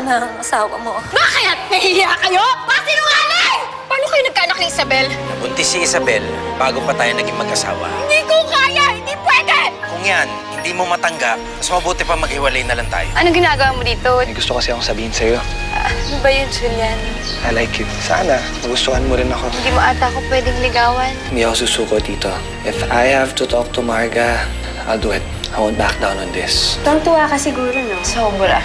ng asawa mo. Bakit? Nahihiya kayo? Bakit sinungaling? Paano kayo nagkaanak ni Isabel? Nabuntis si Isabel bago pa tayo naging mag-asawa. Hindi ko kaya! Hindi pwede! Kung yan, hindi mo matanggap, mas mabuti pa maghiwalay na lang tayo. Anong ginagawa mo dito? May gusto kasi akong sabihin sa'yo. Ano ba yun, Julian? I like you. Sana, magustuhan mo rin ako. Hindi mo ata ako pwedeng ligawan. Hindi ako susuko dito. If I have to talk to Marga, I'll do it. I won't back down on this. Tuwang-tuwa ka siguro, no? Sobra.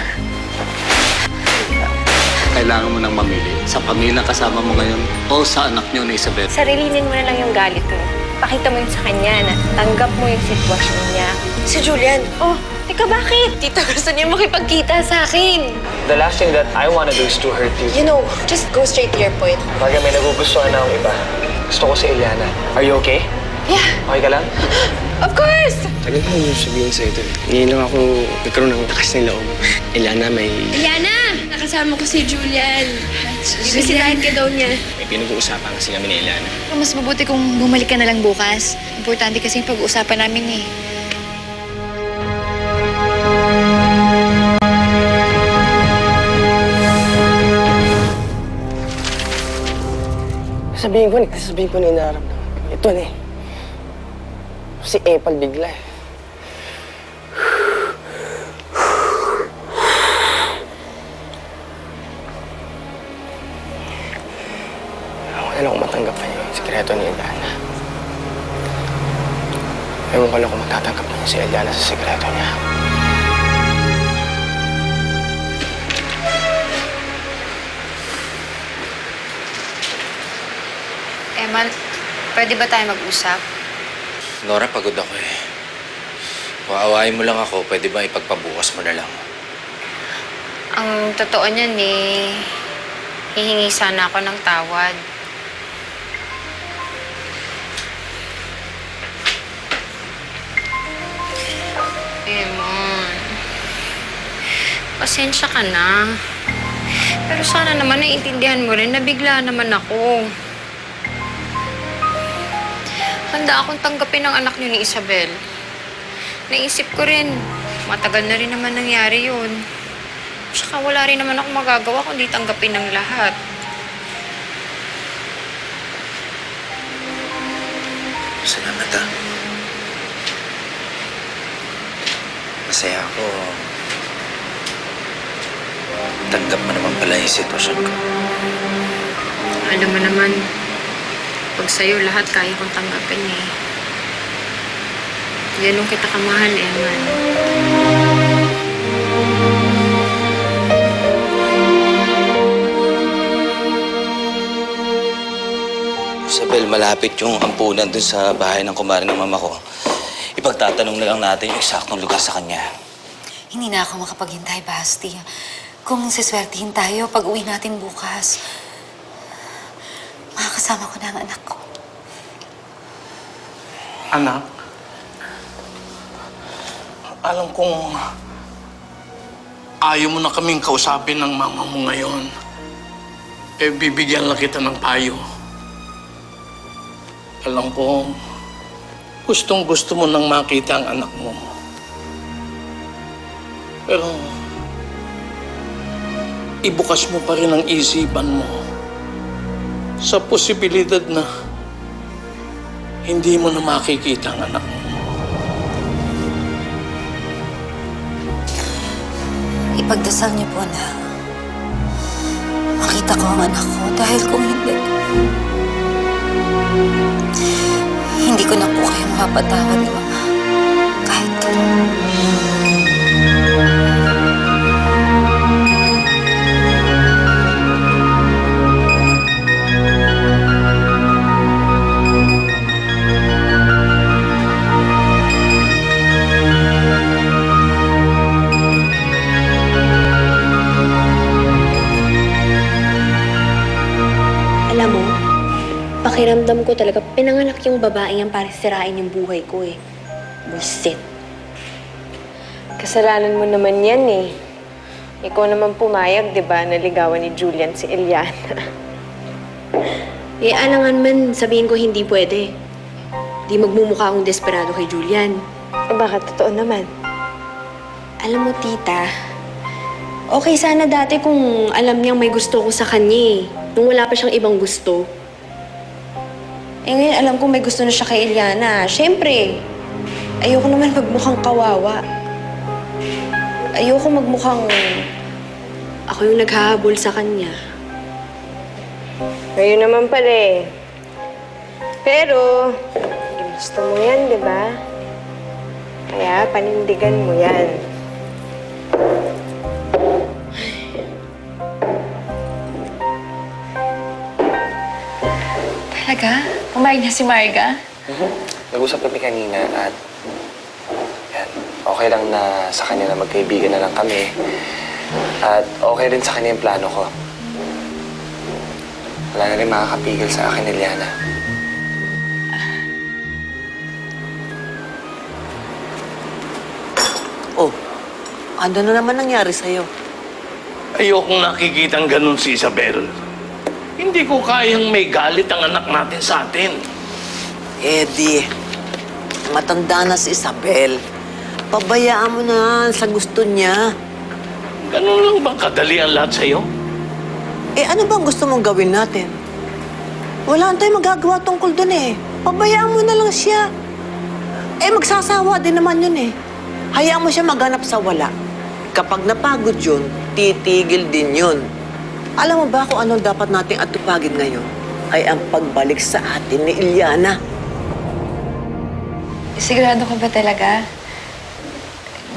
Kailangan mo nang mamili sa pamilyang kasama mo ngayon o sa anak niyo na Isabel. Sarilinin mo na lang yung galit mo. Pakita mo yun sa kanya na tanggap mo yung sitwasyon niya. Si Julian. Oh, teka bakit? Tita, gusto niya makipagkita sa akin. The last thing that I wanna do is to hurt you. You know, just go straight to your point. Marga, may nagugustuhan na akong iba. Gusto ko si Eliana. Are you okay? Yeah, Okay ka lang? of course! Tagal ko yung sabihin sa'yo ito. Ngayon lang ako nagkaroon ng lakas ng loob. Eliana, may Eliana! Nakasama ko si Julian. Bibisitahin ka daw niya. pinag-uusapan kasi kami ni Eliana. Mas mabuti kung bumalik ka na lang bukas. Importante kasi yung pag-uusapan namin eh. Sabihin ko na inaramdaman. Ito na eh. Si Epal bigla eh. Ewan ko kung matanggap pa niya yung sikreto ni Eliana. Ewan ko lang kung matatanggap pa niya si Eliana sa sikreto niya. Emal, pwede ba tayo mag-usap? Nora, pagod ako eh. Kung aawain mo lang ako, pwede ba ipagpabukas mo na lang? Ang totoo niyan eh, hihingi sana ako ng tawad. Eman, pasensya ka na. Pero sana naman naiintindihan mo rin na bigla naman ako. Handa akong tanggapin ang anak niyo ni Isabel. Naisip ko rin, matagal na rin naman nangyari yun. Tsaka wala rin naman ako magagawa kundi tanggapin ng lahat. Salamat ah. Masaya ako. Tanggap mo naman pala yung sitwasyon ko. Alam mo naman, pag sa'yo lahat kaya kong tanggapin eh. Ganun kita kamahal, Eman. Isabel, malapit yung ampunan dun sa bahay ng kumare ng mama ko. Ipagtatanong na lang natin yung eksaktong lugar sa kanya. Hindi na ako makapaghintay, Basti. Kung siswertihin tayo, pag uwi natin bukas, makakasama ko na ang anak ko. Anak, alam kong ayaw mo na kaming kausapin ng mama mo ngayon. Eh, bibigyan lang kita ng payo. Alam ko, gustong-gusto mo nang makita ang anak mo. Pero, ibukas mo pa rin ang isipan mo sa posibilidad na hindi mo na makikita ang anak mo. Ipagdasal niyo po na makita ko ang anak ko dahil kung hindi ko na po kayo mapatawad ni Mama. Kahit kailan. Alam mo, pakiramdam ko talaga pinanganak yung babae yan para sirain yung buhay ko eh. Bullshit. Kasalanan mo naman yan eh. Ikaw naman pumayag, di ba, naligawan ni Julian si Eliana. Eh, alangan man, sabihin ko hindi pwede. Di magmumukha akong desperado kay Julian. Eh, bakit totoo naman? Alam mo, tita, Okay sana dati kung alam niyang may gusto ko sa kanya eh. Nung wala pa siyang ibang gusto. Eh ngayon alam ko may gusto na siya kay Eliana. Siyempre, ayoko naman magmukhang kawawa. Ayoko magmukhang ako yung naghahabol sa kanya. Ngayon naman pala eh. Pero, gusto mo yan, di ba? Kaya panindigan mo yan. Talaga? Pumayag na si Marga? Nag-usap kami kanina at yan, okay lang na sa kanya na magkaibigan na lang kami. At okay rin sa kanya yung plano ko. Wala na rin makakapigil sa akin, Eliana. Oh, ano na naman nangyari sa'yo? Ayokong nakikitang ganun si Isabel. Hindi ko kayang may galit ang anak natin sa atin. Eddie, matanda na si Isabel. Pabayaan mo na sa gusto niya. Ganun lang bang kadali ang lahat sa'yo? Eh, ano bang gusto mong gawin natin? Wala tayong magagawa tungkol dun eh. Pabayaan mo na lang siya. Eh, magsasawa din naman yun eh. Hayaan mo siya maghanap sa wala. Kapag napagod yun, titigil din yun. Alam mo ba kung anong dapat nating atupagin ngayon? Ay ang pagbalik sa atin ni Eliana. Sigurado ka ba talaga?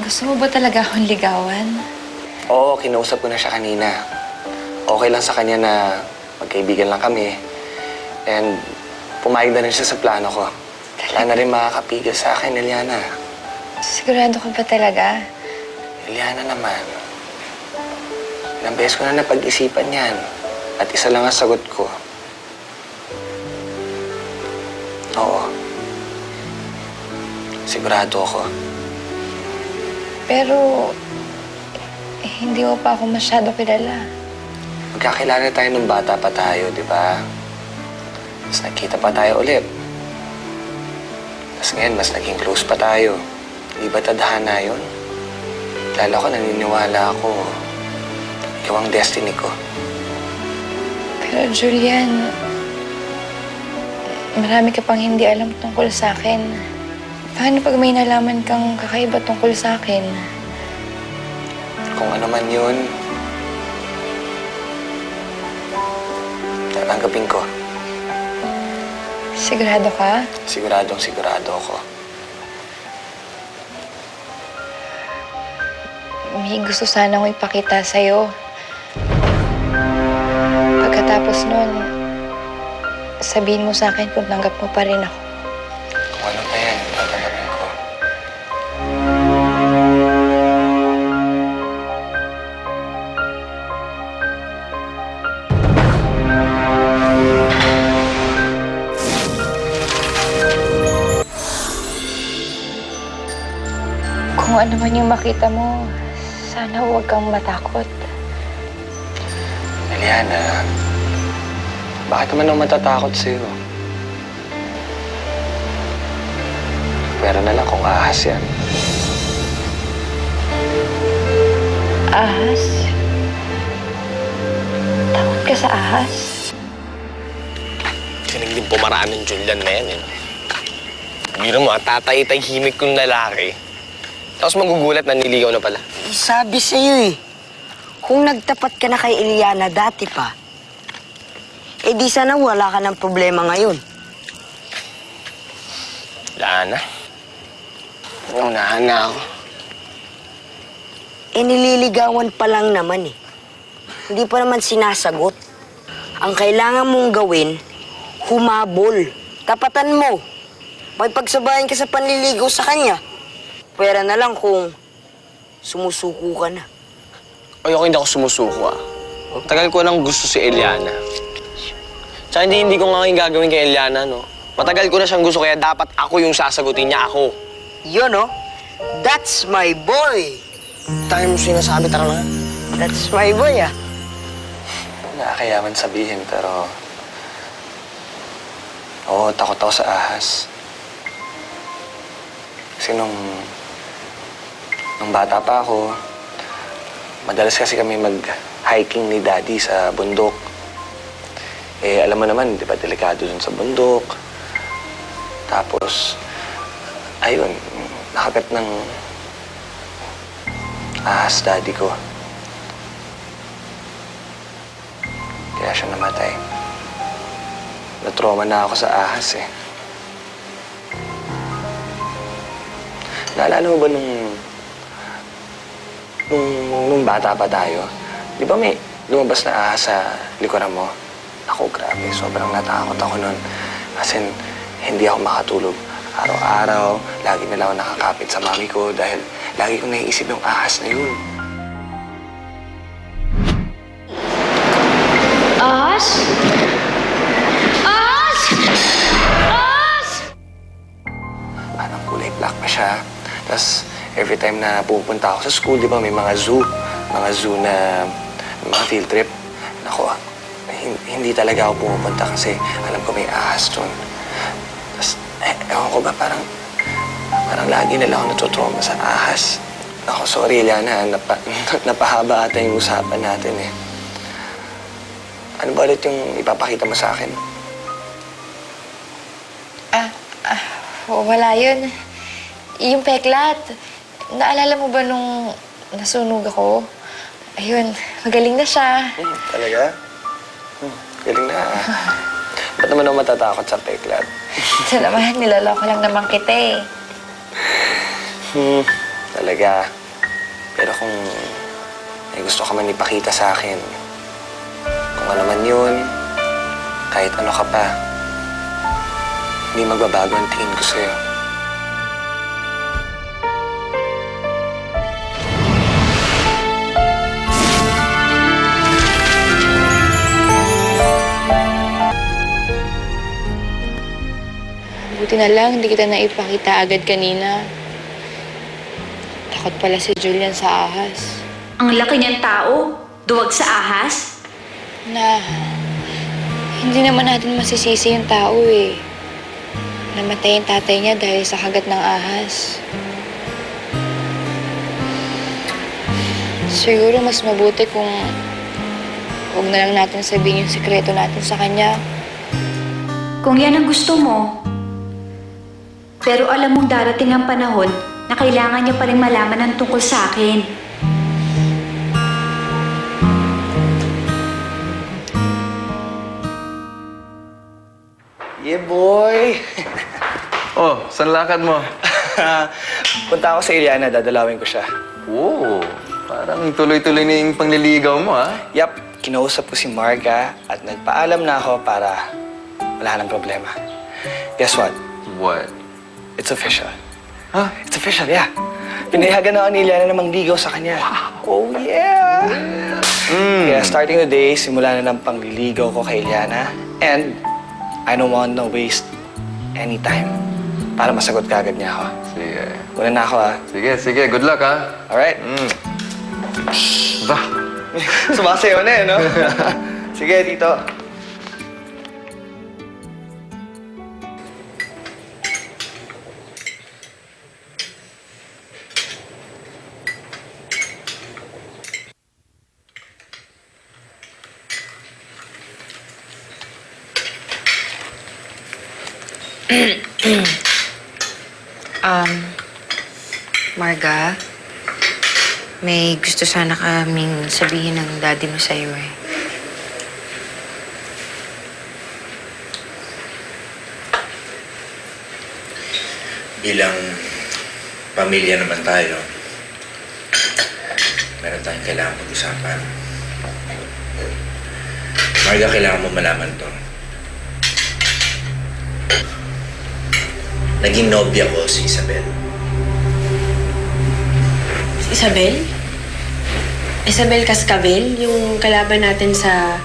Gusto mo ba talaga akong ligawan? Oo, kinausap ko na siya kanina. Okay lang sa kanya na magkaibigan lang kami. And pumayag na rin siya sa plano ko. Wala na rin makakapigil sa akin, Eliana. Sigurado ka ba talaga? Eliana naman. Ilang beses ko na napag-isipan yan. At isa lang ang sagot ko. Oo. Sigurado ako. Pero, hindi mo pa ako masyado kilala. Magkakilala tayo nung bata pa tayo, di ba? Mas nakita pa tayo ulit. Tapos ngayon, mas naging close pa tayo. Di ba tadhana yun? Lalo ko, naniniwala ako. Ikaw ang destiny ko. Pero Julian, marami ka pang hindi alam tungkol sa akin. Paano pag may nalaman kang kakaiba tungkol sa akin? Kung ano man yun, tatanggapin ko. Sigurado ka? Siguradong sigurado ako. May gusto sana akong ipakita sa'yo. Pagkatapos nun, sabihin mo sa akin kung tanggap mo pa rin ako. Kung ano pa yan, tatanggapin ko. Kung ano man yung makita mo, sana huwag kang matakot. Eliana, bakit naman ako matatakot sa'yo? Pero na lang kung ahas yan. Ahas? Takot ka sa ahas? Kinig din pumaraan ng Julian na yan, eh. Biro mo, tatay-tahimik kong lalaki. Tapos magugulat na niligaw na pala. Sabi sa'yo eh, kung nagtapat ka na kay Eliana dati pa, eh di sana wala ka ng problema ngayon. Wala na. Unahan na ako. Eh nililigawan pa lang naman eh. Hindi pa naman sinasagot. Ang kailangan mong gawin, humabol. Tapatan mo. Makipagsabayan ka sa panliligaw sa kanya. Pwera na lang kung sumusuko ka na. Ayoko hindi ako sumusuko, ah. Tagal ko nang gusto si Eliana. Tsaka hindi ko nga yung gagawin kay Eliana, no? Matagal ko na siyang gusto, kaya dapat ako yung sasagutin niya, ako. Yun, oh. That's my boy. Tayo mo sinasabi, tara na. That's my boy, ah. Nakakayaman sabihin, pero... Oo, takot ako sa ahas. Kasi nung bata pa ako, Madalas kasi kami mag-hiking ni Daddy sa bundok. Eh, alam mo naman, di ba, delikado dun sa bundok. Tapos, ayun, nakagat ng ahas Daddy ko. Kaya siya namatay. Na-trauma na ako sa ahas eh. Naalala mo ba nung bata pa tayo? Di ba may lumabas na ahas sa likuran mo? Ako, grabe. Sobrang natakot ako nun. As in, hindi ako makatulog. Araw-araw, lagi na lang ako nakakapit sa mami ko dahil lagi ko naiisip yung ahas na yun. Ahas? Ahas! Ahas! Parang kulay black pa siya. Tapos, every time na pupunta ako sa school, di ba, may mga zoo. Mga zoo na mga field trip. Naku, hindi talaga ako pumupunta kasi alam ko may ahas doon. Tapos, ewan ko ba, parang lagi na lang ako natutrauma sa ahas. Ako, sorry, Eliana, napahaba ata yung usapan natin eh. Ano ba ulit yung ipapakita mo sa akin? Wala yun. Yung peklat. Naalala mo ba nung nasunog ako? Ayun, magaling na siya. Talaga? Galing na. Ba't naman ako matatakot sa peklat? Ito naman, nilaloko lang naman kita eh. Talaga. Pero kung may gusto ka man ipakita sa akin, kung ano man yun, kahit ano ka pa, hindi magbabago ang tingin ko sa'yo. Buti na lang, hindi kita naipakita agad kanina. Takot pala si Julian sa ahas. Ang laki niyang tao, duwag sa ahas. Hindi naman natin masisisi yung tao eh. Namatay yung tatay niya dahil sa kagat ng ahas. Siguro mas mabuti kung huwag na lang natin sabihin yung sikreto natin sa kanya. Kung yan ang gusto mo. Pero alam mong darating ang panahon na kailangan niya pa rin malaman ang tungkol sa akin. Yeah, boy! Oh, saan lakad mo? Punta ako sa Eliana, dadalawin ko siya. Oo, parang tuloy-tuloy na yung pangliligaw mo, ha? Yap, kinausap ko si Marga at nagpaalam na ako para wala nang problema. Guess what? What? It's official. Huh? It's official, yeah. Pinayagan na ako ni Eliana na mangligaw sa kanya. Oh, yeah! Kaya starting today, simula na ng pangliligaw ko kay Eliana. And I don't want to waste any time para masagot ka agad niya ako. Sige. Una na ako, ha? Sige. Good luck, ha? Alright? Ba? Sumasayaw na eh, no? Sige, tito. Marga, may gusto sana kaming sabihin ng daddy mo sa'yo eh. Bilang pamilya naman tayo, meron tayong kailangan pag-usapan. Marga, kailangan mo malaman to. Naging nobya ko si Isabel. Isabel? Isabel Cascabel? Yung kalaban natin sa...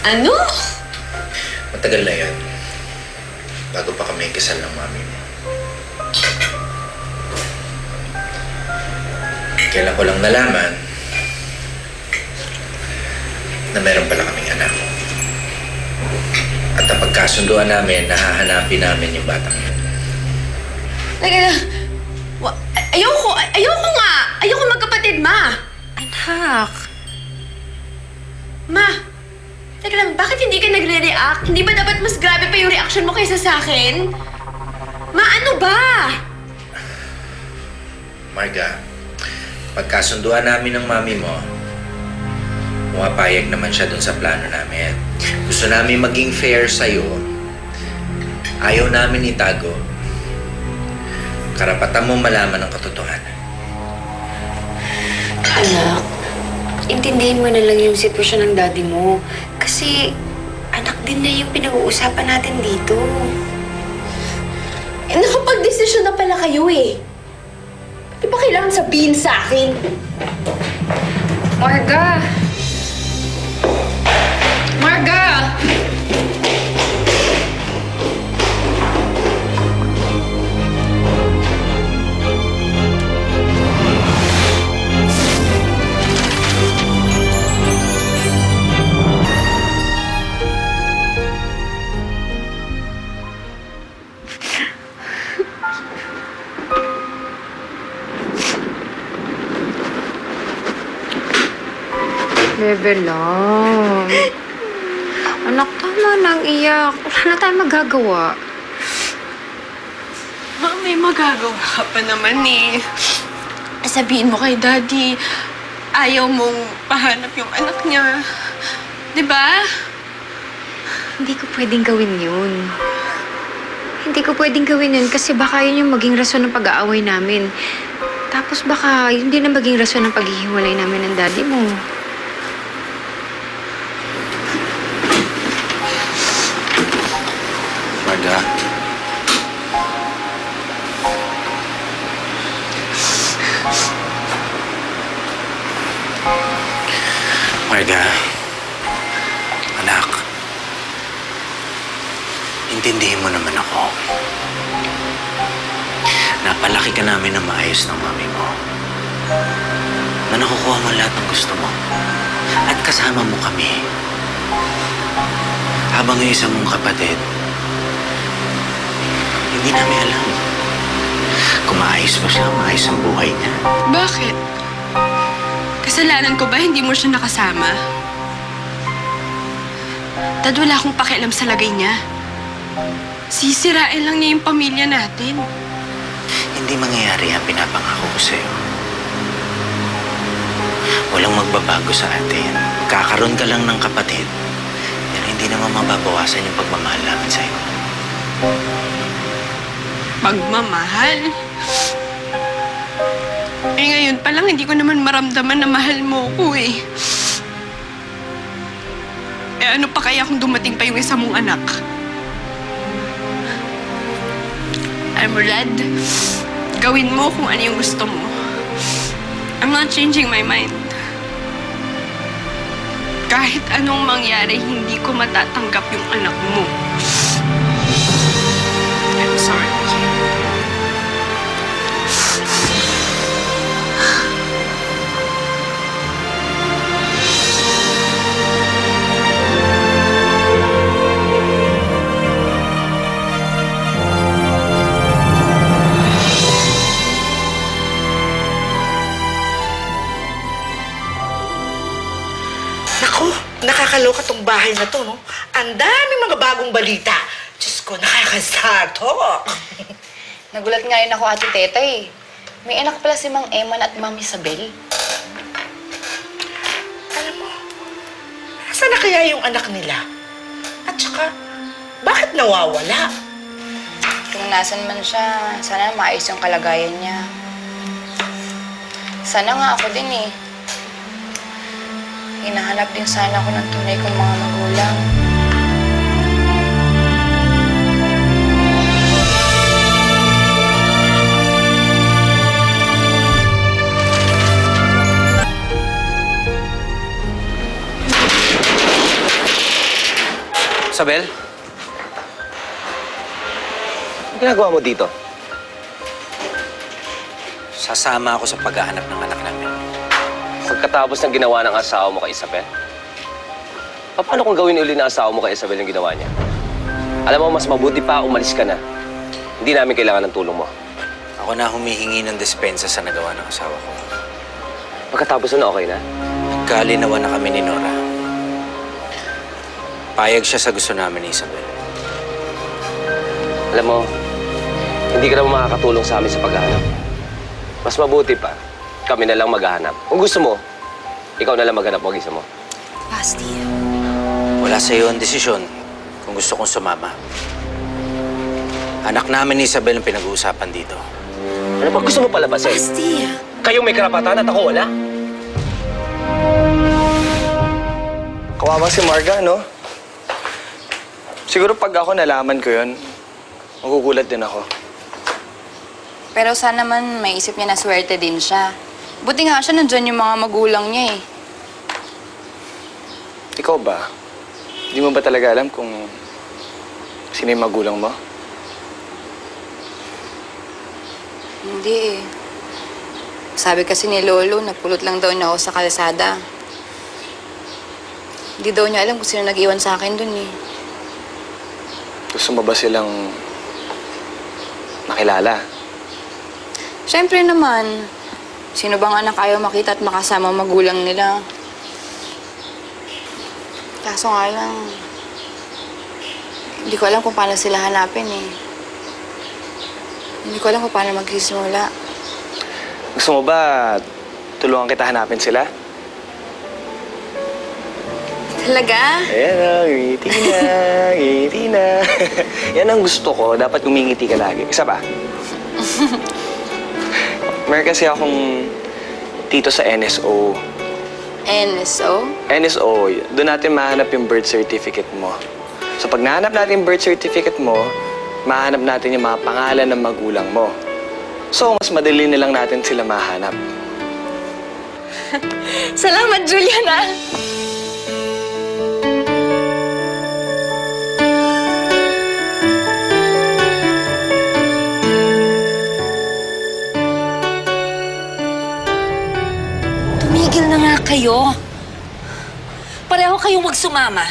Ano? Matagal na yan. Bago pa kami kasal ng mami mo. Kailan ko lang nalaman na meron pala kaming anak. At ang pagkasunduan namin, nahahanapin namin yung batang yun. Teka lang. Ayoko nga! Ayoko magkapatid, Ma! Anak, Ma! Teka lang, bakit hindi ka nagre-react? Hindi ba dapat mas grabe pa yung reaction mo kaysa sa akin? Ma, ano ba? Marga, pagkasunduan namin ng mami mo, pumapayag naman siya dun sa plano namin. Gusto namin maging fair sa'yo. Ayaw namin itago. Karapatan mo malaman ang katotohanan. anak, intindihin mo na lang yung sitwasyon ng daddy mo. Kasi anak din niya yung pinag-uusapan natin dito. Nakapag-desisyon na pala kayo eh. Di ba kailangan sabihin sa akin? Marga! Marga! Bebe lang. Anak, tama nang iyak. Wala na tayong magagawa. Ma, may magagawa ka pa naman eh. Sabihin mo kay Daddy, ayaw mong pahanap yung anak niya. Di ba? Hindi ko pwedeng gawin yun. Hindi ko pwedeng gawin yun kasi baka yun yung maging rason ng pag-aaway namin. Tapos baka yun din ang maging rason ng paghihiwalay namin ng daddy mo. Marga. Marga. Anak. Intindihin mo naman ako. Napalaki ka namin na maayos ng mami mo. Na nakukuha mo lahat ng gusto mo. At kasama mo kami. Habang yung isa mong kapatid, hindi namin alam kung maayos ba siya, maayos ang buhay niya. Bakit? Kasalanan ko ba hindi mo siya nakasama? Dad, wala akong pakialam sa lagay niya. Sisirain lang niya yung pamilya natin. Hindi mangyayari ang pinapangako ko sa'yo. Walang magbabago sa atin. Kakaroon ka lang ng kapatid. Pero hindi naman mababawasan yung pagmamahal namin sa'yo. Pagmamahal? Eh ngayon pa lang, hindi ko naman maramdaman na mahal mo ko eh. Eh ano pa kaya kung dumating pa yung isa mong anak? Alam mo, Rad, gawin mo kung ano yung gusto mo. I'm not changing my mind. Kahit anong mangyari, hindi ko matatanggap yung anak mo. I'm sorry. Naku, nakakaloka tong bahay na to, no? Ang daming mga bagong balita. Diyos ko, nakakasato. Nagulat nga rin ako, Ate Teta eh. May anak pala si Mang Eman at Ma'am Isabel. Alam mo, saan na kaya yung anak nila? At saka, bakit nawawala? Kung nasan man siya, sana maayos yung kalagayan niya. Sana nga ako din eh. Hinahanap din sana ako ng tunay kong mga magulang. Isabel? Ano ginagawa mo dito? Sasama ako sa paghahanap ng anak namin. Pagkatapos ng ginawa ng asawa mo kay Isabel? Paano kung gawin uli ng asawa mo kay Isabel yung ginawa niya? Alam mo, mas mabuti pa umalis ka na. Hindi namin kailangan ng tulong mo. Ako Ako na humihingi ng dispensa sa nagawa ng asawa ko. Pagkatapos na okay na? Nagkalinawan na kami ni Nora. Payag siya sa gusto namin ni Isabel. Alam mo, hindi ka naman makakatulong sa amin sa paghahanap. Mas mabuti pa, kami na lang maghahanap. Kung gusto mo, ikaw na lang maghanap mag-isa mo. Basti. Wala sa iyo ang desisyon kung gusto kong sumama. Anak namin ni Isabel ang pinag-uusapan dito. Ano ba gusto mo palabasin? Basti. Kayong may karapatan at ako wala? Kawawa si Marga, no? Siguro pag ako nalaman ko yun, magugulat din ako. Pero sana naman maisip niya na swerte din siya. Buti nga siya nandyan yung mga magulang niya eh. Ikaw ba? Hindi mo ba talaga alam kung sino yung magulang mo? Hindi eh. Sabi kasi ni Lolo, nagpulot lang daw niya ako sa kalsada. Hindi daw niya alam kung sino nag-iwan sa akin dun eh. Gusto mo ba silang makilala? Siyempre naman, sino bang anak ayaw makita at makasama ang magulang nila? Kaso nga lang, hindi ko alam kung paano sila hanapin eh. Hindi ko alam kung paano magsisimula. Gusto mo ba tulungan kita hanapin sila? Talaga? Ayan o, ngiti na, ngiti na. Yan ang gusto ko. Dapat ngumingiti ka lagi. Isa pa? Meron kasi akong tito sa NSO. NSO? NSO, doon natin mahanap yung birth certificate mo. So pag nahanap natin yung birth certificate mo, mahanap natin yung mga pangalan ng magulang mo. So, mas madali na lang natin sila mahanap. Salamat, Juliana! Tumigil na nga kayo. Pareho kayong magsumama.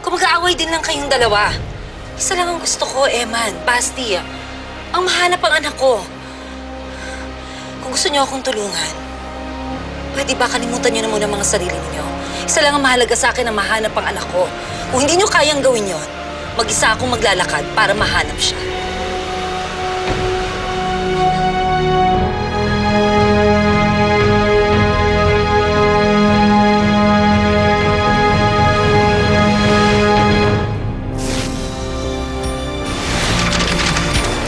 Kung mag-aaway din lang kayong dalawa. Isa lang ang gusto ko, Eman, Basti. Ang mahanap ang anak ko. Kung gusto niyo akong tulungan, pwede ba kalimutan niyo na muna mga sarili niyo? Isa lang ang mahalaga sa akin na mahanap ang anak ko. Kung hindi niyo kayang gawin yon, mag-isa akong maglalakad para mahanap siya.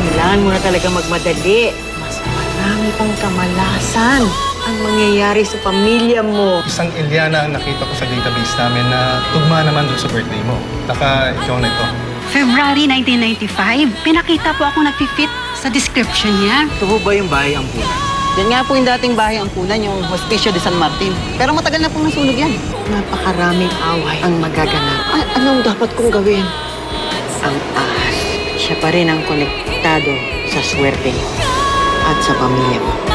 Kailangan mo na talaga magmadali. Mas marami pang kamalasan ang mangyayari sa pamilya mo. Isang Eliana ang nakita ko sa database namin na tugma naman doon sa birthday mo. Taka, ikaw na ito. February 1995, pinakita po ako nag-fit sa description niya. Ito ba yung bahay Ampunan? Yan nga po yung dating bahay Ampunan, yung Hospicio de San Martin. Pero matagal na pong nasunog yan. Napakaraming away ang magaganap. Anong dapat kong gawin? Ang ahas. Siya pa rin ang konektado sa swerte niyo at sa pamilya mo.